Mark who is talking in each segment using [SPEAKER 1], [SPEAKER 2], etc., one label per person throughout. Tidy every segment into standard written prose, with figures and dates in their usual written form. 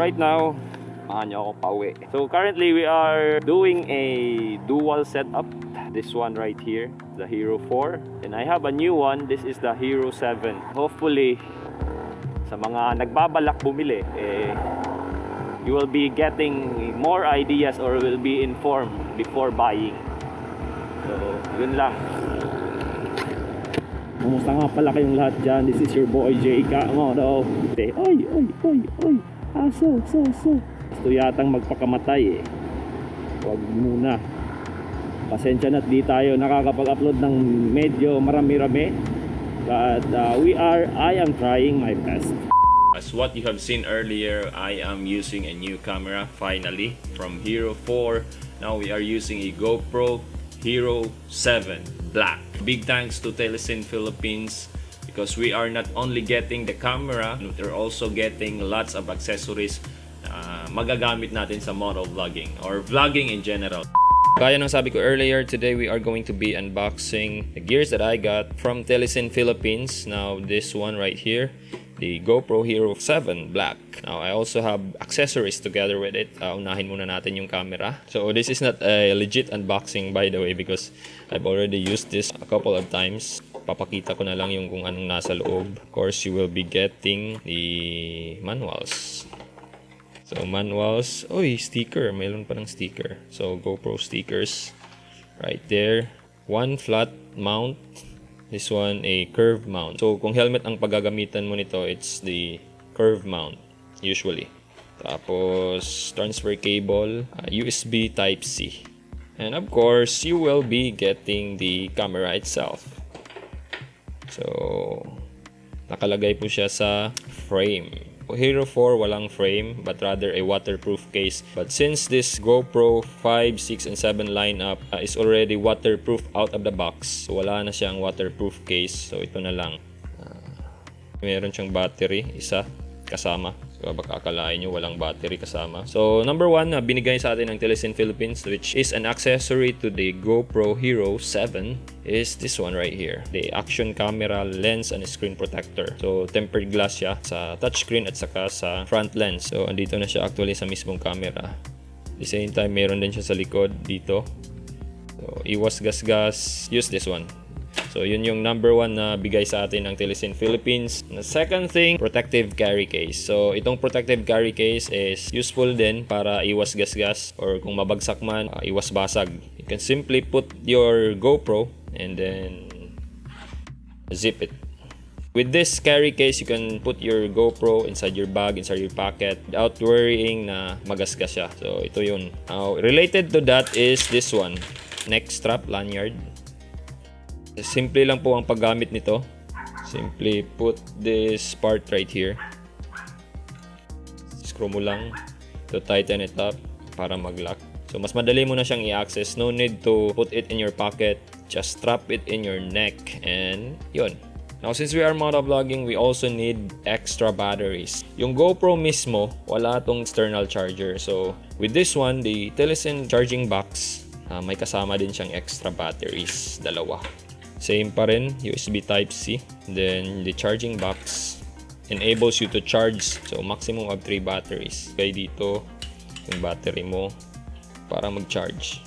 [SPEAKER 1] right now, samahan nyo ako pauwi. So currently we are doing a dual setup. This one right here, the Hero 4, and I have a new one. This is the Hero 7. Hopefully sa mga nagbabalak bumili, you will be getting more ideas or will be informed before buying. So yun lang. Kumusta nga pala kayong lahat dyan? This is your boy JCUTMoto. Oy, aso. Gusto yatang magpakamatay eh. Huwag muna. Pasensya na't di tayo nakakapag-upload ng medyo marami-rami. But I am trying my best.
[SPEAKER 2] As what you have seen earlier, I am using a new camera finally from Hero 4. Now we are using a GoPro Hero 7 Black. Big thanks to Telesin Philippines because we are not only getting the camera, we're also getting lots of accessories magagamit natin sa motovlogging or vlogging in general. Kaya nang sabi ko earlier, today we are going to be unboxing the gears that I got from Telesin Philippines. Now this one right here, the GoPro Hero 7 Black. Now I also have accessories together with it. Unahin muna natin yung camera. So this is not a legit unboxing by the way because I've already used this a couple of times. Papakita ko na lang yung kung anong nasa loob. Of course, you will be getting the manuals. So manuals, sticker, mayroon pa ng sticker. So GoPro stickers right there. One flat mount, this one a curve mount. So kung helmet ang paggagamitan mo nito, it's the curve mount usually. Tapos transfer cable, USB type C. And of course, you will be getting the camera itself. So nakalagay po siya sa frame. Hero 4 walang frame but rather a waterproof case. But since this GoPro 5, 6, and 7 lineup is already waterproof out of the box, so wala na siyang waterproof case. So ito na lang. Meron siyang battery, isa kasama. So baka akalain nyo walang battery kasama. So number 1 na binigay sa atin ng Telesin Philippines, which is an accessory to the GoPro Hero 7, is this one right here, the action camera lens and screen protector. So tempered glass siya sa touchscreen at saka sa front lens. So andito na siya actually sa mismong camera. At the same time meron din siya sa likod dito. So iwas gasgas, use this one. So yun yung number 1 na bigay sa atin ng Telesin Philippines. The second thing, protective carry case. So itong protective carry case is useful din para iwas gasgas or kung mabagsak man, iwas basag. You can simply put your GoPro and then zip it. With this carry case, you can put your GoPro inside your bag, inside your pocket without worrying na magasgas siya. So ito yun. Now, related to that is this one, neck strap lanyard. Simple lang po ang paggamit nito. Simply put this part right here. Screw mo lang to tighten it up para mag-lock. So mas madali mo na siyang i-access. No need to put it in your pocket. Just strap it in your neck and yun. Now since we are motovlogging, we also need extra batteries. Yung GoPro mismo, wala tong external charger. So with this one, the Telesin charging box, may kasama din siyang extra batteries, dalawa. Same pa rin, USB type C. Then the charging box enables you to charge, so maximum of 3 batteries. Kaya dito yung battery mo para mag-charge.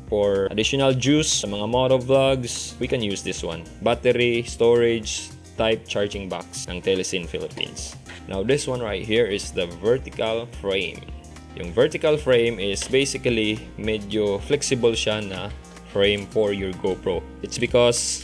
[SPEAKER 2] For additional juice sa mga motovlogs, we can use this one. Battery storage type charging box ng Telesin Philippines. Now this one right here is the vertical frame. Yung vertical frame is basically medyo flexible siya na frame for your GoPro. It's because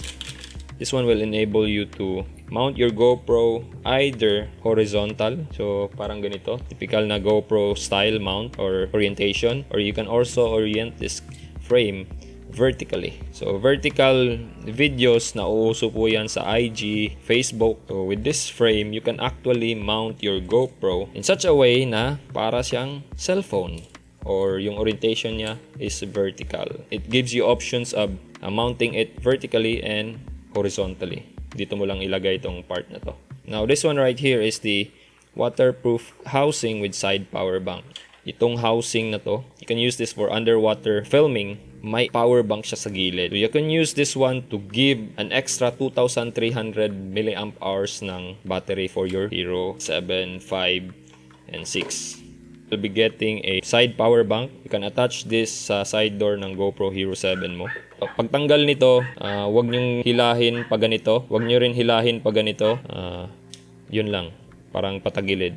[SPEAKER 2] this one will enable you to mount your GoPro either horizontal, so parang ganito, typical na GoPro style mount or orientation, or you can also orient this frame vertically. So vertical videos na uuso po yan sa IG, Facebook. So with this frame, you can actually mount your GoPro in such a way na para siyang cellphone, or yung orientation niya is vertical. It gives you options of mounting it vertically and horizontally. Dito mo lang ilagay itong part na to. Now this one right here is the waterproof housing with side power bank. Itong housing na to, you can use this for underwater filming. May power bank siya sa gilid. So you can use this one to give an extra 2,300 milliamp hours ng battery for your Hero 7, 5, and 6. You'll be getting a side power bank. You can attach this sa side door ng GoPro Hero 7 mo. Pagtanggal nito, wag niyong hilahin pa ganito. Wag niyo rin hilahin pa ganito. Yun lang. Parang patagilid.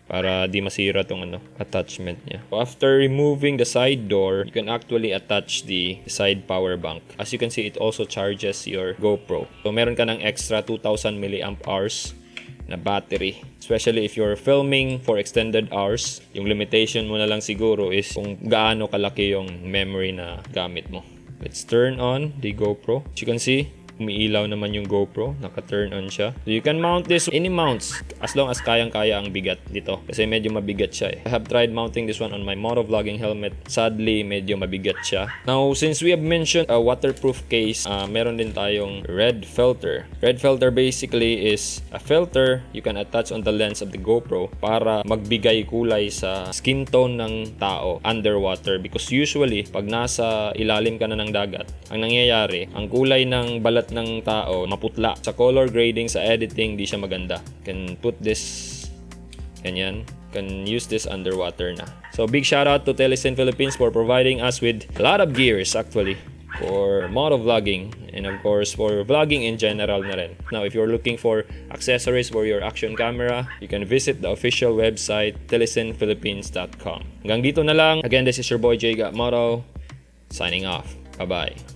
[SPEAKER 2] Para di masira tong attachment niya. So after removing the side door, you can actually attach the side power bank. As you can see, it also charges your GoPro. So meron ka ng extra 2000 mAh na battery. Especially if you're filming for extended hours, yung limitation mo na lang siguro is kung gaano kalaki yung memory na gamit mo. Let's turn on the GoPro. As you can see, umiilaw naman yung GoPro, naka-turn on siya. So you can mount this any mounts as long as kayang-kaya ang bigat dito. Kasi medyo mabigat siya I have tried mounting this one on my motovlogging helmet. Sadly, medyo mabigat siya. Now, since we have mentioned a waterproof case, meron din tayong red filter. Red filter basically is a filter you can attach on the lens of the GoPro para magbigay kulay sa skin tone ng tao underwater. Because usually, pag nasa ilalim ka na ng dagat, ang nangyayari, ang kulay ng balat ng tao maputla. Sa color grading, sa editing, di siya maganda. Can put this ganyan. Can use this underwater na. So big shout out to Telesin Philippines for providing us with a lot of gears actually for motovlogging and of course for vlogging in general na rin. Now if you're looking for accessories for your action camera, you can visit the official website telesinphilippines.com. Hanggang dito na lang. Again, this is your boy JCUTMoto signing off. Bye bye.